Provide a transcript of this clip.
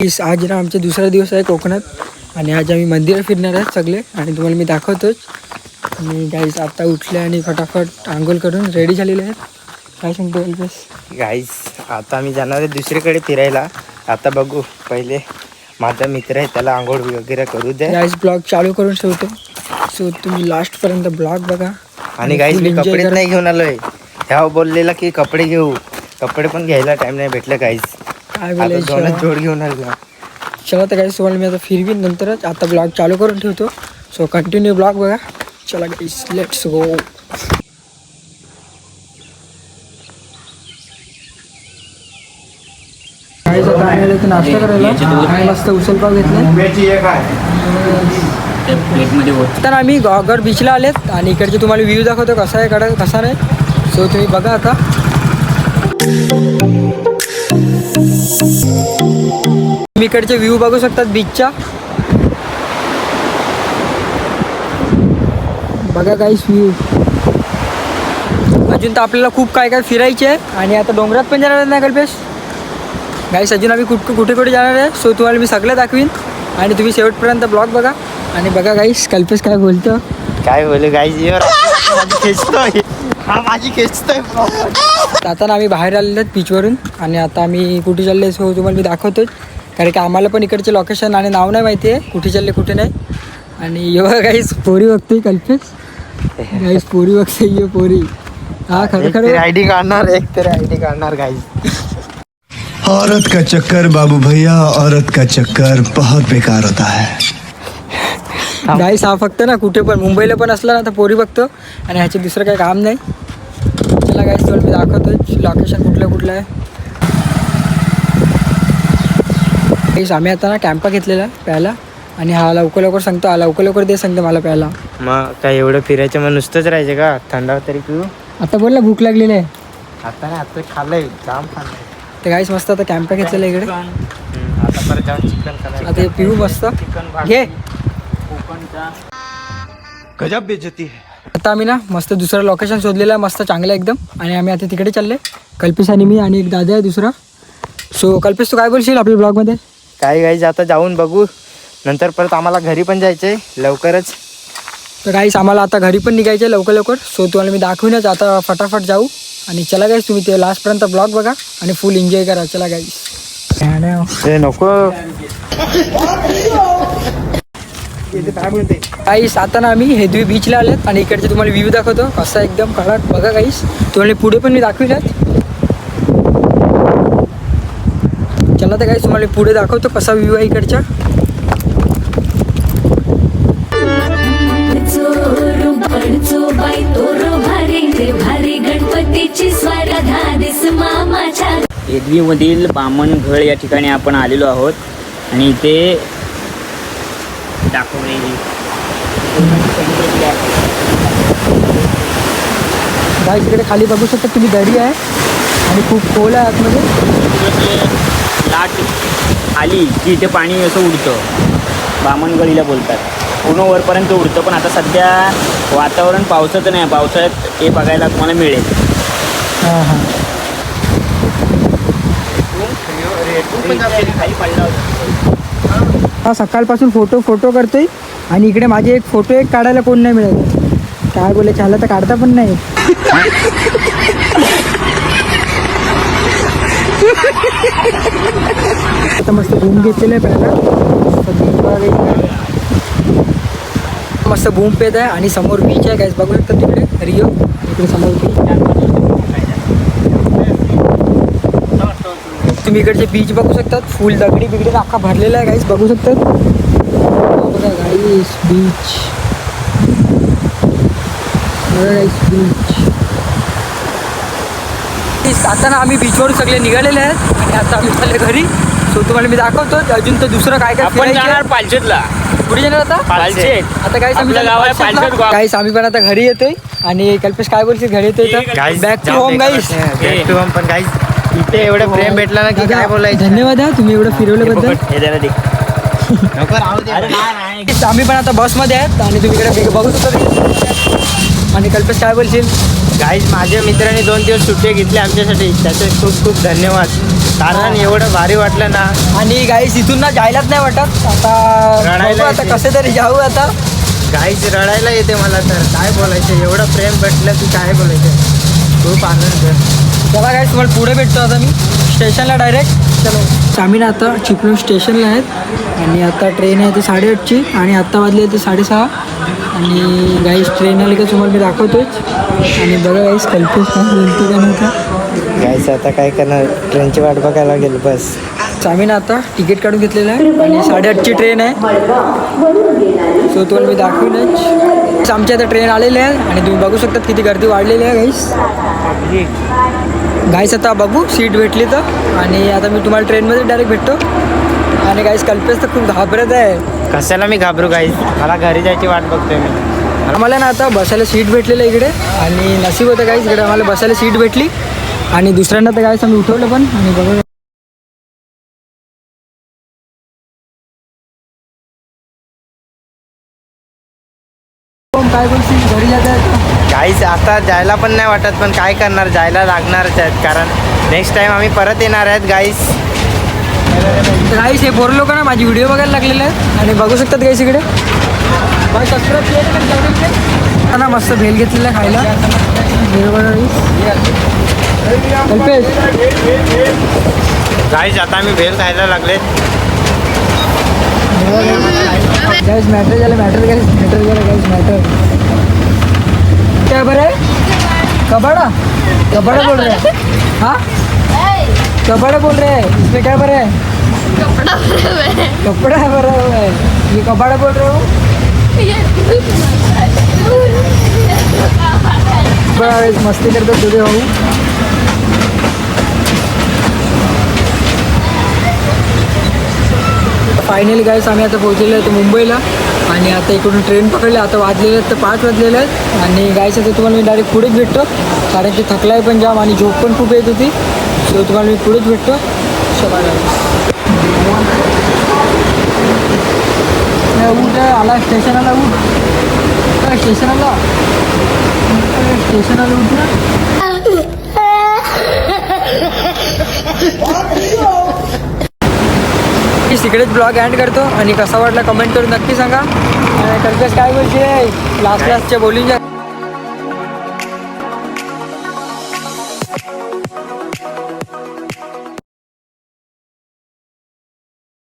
आज ना आमचा दुसरा दिवस आहे कोकणात आणि आज आम्ही मंदिर फिरणार आहेत सगळे आणि तुम्हाला मी दाखवतोच. आणि गाईस आता उठले आणि फटाफट आंघोळ करून रेडी झालेले आहेत. काय सांगतो अल्पेश? गाईस आता आम्ही जाणार आहे दुसरीकडे फिरायला. आता बघू, पहिले माझा मित्र आहे त्याला आंघोळ वगैरे करू दे. गाईस ब्लॉग चालू करून ठेवतो, सो तुम्ही लास्टपर्यंत ब्लॉग बघा. आणि गाईस मी कपडे नाही घेऊन आलोय. ह्या बोललेला की कपडे घेऊ, कपडे पण घ्यायला टाइम नाही भेटलं गाईस. काय बोलायचं, दोनच जोड घेऊन आलो. चला तर गाईस तुम्हाला मी आता फिरवीन नंतरच. आता ब्लॉग चालू करून ठेवतो, सो कंटिन्यू ब्लॉग बघा. चला गाईस लेट्स गो. गाईस आता आम्हाला इथे नाश्ता करायला मस्त उचल पाव घेतले. तर आम्ही गॉगर बीचला आलेत आणि इकडचे तुम्हाला व्ह्यू दाखवतो कसा आहे कसा नाही. सो तुम्ही बघा आता. तुम्ही इकडचे व्ह्यू बघू शकतात बीचच्या. बघा गाईस व्ह्यू. अजून तर आपल्याला खूप काय काय फिरायचे आहे आणि आता डोंगरात पण जाणार नाही कल्पेश. गाईस अजून आम्ही कुठे कुठे जाणार आहे, सो तुम्हाला मी सगळं दाखवीन आणि तुम्ही शेवटपर्यंत ब्लॉग बघा. आणि बघा गाईस कल्पेश काय बोलतो. काय बोलू गाईस, खेचतोय हा, माझी खेचतोय. आता ना आम्ही बाहेर आलेलो आहेत बीचवरून आणि आता आम्ही कुठे चालले सो तुम्हाला मी दाखवतोच. कारण की आम्हाला पण इकडचे लोकेशन आणि नाव नाही माहिती आहे कुठे चालले कुठे नाही. आणि एवढं गाईस पोरी बघतोय कल्पेश. गाईस पोरी बघते ये पोरी. हा खरं खरं आयडी काढणार, एक तरी आयडी काढणार गाईस. औरत का चक्कर बाबू भैया, औरत का चक्कर बहुत बेकार होता है. गाईस हा फक्त ना कुठे पण मुंबईला पण असला ना तर पोरी बघतो आणि ह्याचे दुसरं काही काम नाही. चला गाईस तुम्हाला मी दाखवतो लोकेशन कुठलं आहे. गाईस आम्ही आता ना कॅम्पा घेतलेला प्यायला आणि हा लवकर सांगतो, हा लवकर दे सांगतो मला प्यायला. मग काय एवढं फिरायचं मग नुसतंच राहायचं का? थंडाव तरी पिऊ. आता बोल ना भूक लागलेली आहे. आता ना आता खाल्लंय, जाम खाल्लंय. तर गाईस मस्त आता कॅम्पा घेतलेला इकडे. आता परत जाऊन चिकन खाल्लंय. आता पिऊ मस्त घे. गजब बेइज्जती है. आता आम्ही ना मस्त दुसरं लोकेशन शोधलेलं आहे, मस्त चांगलं एकदम. आणि आम्ही आता तिकडे चालले, कल्पेश आणि मी आणि एक दादा आहे दुसरा. सो कल्पेश तू काय बोलशील आपल्या ब्लॉगमध्ये? काय गाईज आता जाऊन बघू, नंतर परत आम्हाला घरी पण जायचंय लवकरच. तर गाईस आम्हाला आता घरी पण निघायचं आहे लवकर. सो तुम्हाला मी दाखवूनच आता फटाफट जाऊ. आणि चला गाईस तुम्ही ते लास्टपर्यंत ब्लॉग बघा आणि फुल एन्जॉय करा. चला गाईस. नको गाईस आता ना आम्ही हेदवी बीचला आलेत आणि इकडचे तुम्हाला व्ह्यू दाखवतो कसा एकदम कडक. बघा गाईस तुम्हाला पुढे पण मी दाखविलात. चला तर गाईस तुम्हाला पुढे दाखवतो कसा व्ह्यू आहे इकडचा. हेदवीमधील बामणघळ या ठिकाणी आपण आलेलो आहोत आणि इथे दाखवणे गाईस इकडे खाली बघू शकता तुम्ही दरी आहे आणि खूप खोल आहे आतमध्ये. लाट आली की इथे पाणी असं उडतं, बामणगळीला बोलतात. पूर्ण वरपर्यंत उडतं. पण आता सध्या वातावरण पावसाचं नाही, पावसाळ्यात हे बघायला तुम्हाला मिळेल. हां हां खाली पडला होता. हा सकाळपासून फोटो करतोय आणि इकडे माझे एक फोटो काढायला कोण नाही मिळत. काय बोलायचं ह्याला तर काढता पण नाही. आता मस्त बूम घेतलेलं आहे पहिला. मस्त बूम पेत आहे आणि समोर बीच आहे गाईस बघू शकता तिकडे रिओ. इकडे समोर बीच. तुम्ही इकडचे बीच बघू शकतात, फुल दगडी बिगडी अख्खा भरलेला आहे गाईस बघू शकतात. बघा गाईस बीच. आता ना आम्ही बीचवर सगळे निघालेले आहेत आणि आता आम्ही चालले घरी. सो तुम्हाला मी दाखवतो अजून तर दुसरं काय काय आपण जाणार पालशेतला. पुढे जाणार आता पालशेत. आता गाईस आम्ही गाईस आम्ही पण आता घरी येतोय. आणि कल्पेश काय बोलशील घरी येतोय तर back to home guys. Back to home. पण गाईस इथे एवढं प्रेम भेटला ना की काय बोलायचं. धन्यवाद आहे तुम्ही एवढं फिरवल्याबद्दल. आम्ही पण आता बसमध्ये आहेत आणि तुम्ही इकडे बघू शकता. आणि कल्पेश काय बोलशील? गाईज माझ्या मित्राने 2 दिवस सुट्टी घेतली आमच्यासाठी, त्याचे खूप खूप धन्यवाद. कारण एवढं भारी वाटलं ना. आणि गाईस इथून ना जायलाच नाही वाटत. आता रडायला बघू आता येते. कसे तरी जाऊ आता. गाईच रडायला येते मला तर. काय बोलायचं, एवढं प्रेम भेटलं की काय बोलायचं. खूप आनंद. चला गाईस तुम्हाला पुढे भेटतो आता मी स्टेशनला डायरेक्ट. चलो आम्ही ना आता चिपळूण स्टेशनला आहेत आणि आता ट्रेन आहे ती 8:30ची आणि आत्ता वाजली आहे ती 6:30. आणि गाईस ट्रेन आली का तुम्हाला मी दाखवतोच. आणि बघा गाईस कल्पेश का बोलतो का नव्हता. गाईच आता काय करणार, ट्रेनची वाट बघायला गेलो बस. आम्ही ना आता तिकीट काढून घेतलेलं आहे आणि 8:30ची ट्रेन आहे. सो तुम्हाला मी दाखवीनच. आमच्या आता ट्रेन आलेली आहे आणि तुम्ही बघू शकतात किती गर्दी वाढलेली आहे गाईस. आता बघू सीट भेटली तर. आणि आता मी तुम्हाला ट्रेनमध्ये डायरेक्ट भेटतो. आणि गाईस कल्पेश तर खूप घाबरत आहे. कशाला मी घाबरू गाईच, मला घरी जायची वाट बघतोय मी. आम्हाला ना आता बसायला सीट भेटलेलं इकडे आणि नशीब होतं गाईस इकडे आम्हाला बसायला सीट भेटली. आणि दुसऱ्यांदा तर गाईस आम्ही उठवलं पण. आणि बघा काय बोलशील घरी जात गाईच आता जायला पण नाही वाटत, पण काय करणार, जायला लागणारच आहेत. कारण नेक्स्ट टाइम आम्ही परत येणार आहेत गाईस. गाईस हे पोरं लोक ना माझी व्हिडिओ बघायला लागलेले आहेत आणि बघू शकतात गाईस इकडे. ना मस्त भेल घेतलेला आहे खायला. कल्पेश गाईस आता आम्ही भेल खायला लागले. गाइस मैटर झालं मॅटर गाइस मैटर क्या बरं कबाड़ा कबाड़ा बोल रहे हैं. हाँ कबाड़ा बोल रहे हैं. इसमें क्या बरं है कपड़ा भरा हुआ है. ये कबाड़ा बोल रहे हो. बड़ा मस्ती करतो तुझे भाऊ. फायनली गाईस आम्ही आता पोहोचलेलो आहे मुंबईला. आणि आता इकडून ट्रेन पकडली. आता वाजलेले आहेत तर 5 वाजलेले आहेत. आणि गाईस आता तुम्हाला मी डायरेक्ट पुढेच भेटतो कारण की थकला आहे पण जाम आणि झोप पण खूप येत होती. सो तुम्हाला मी पुढेच भेटतो. उठ आला स्टेशनाला. उठ स्टेशनाला उठ ना. तिकडेच ब्लॉग एंड करतो आणि कसा वाटला कमेंट करून नक्की सांगा. कल्पेश काय बोलते लास्ट लास्टच्या बोलिंग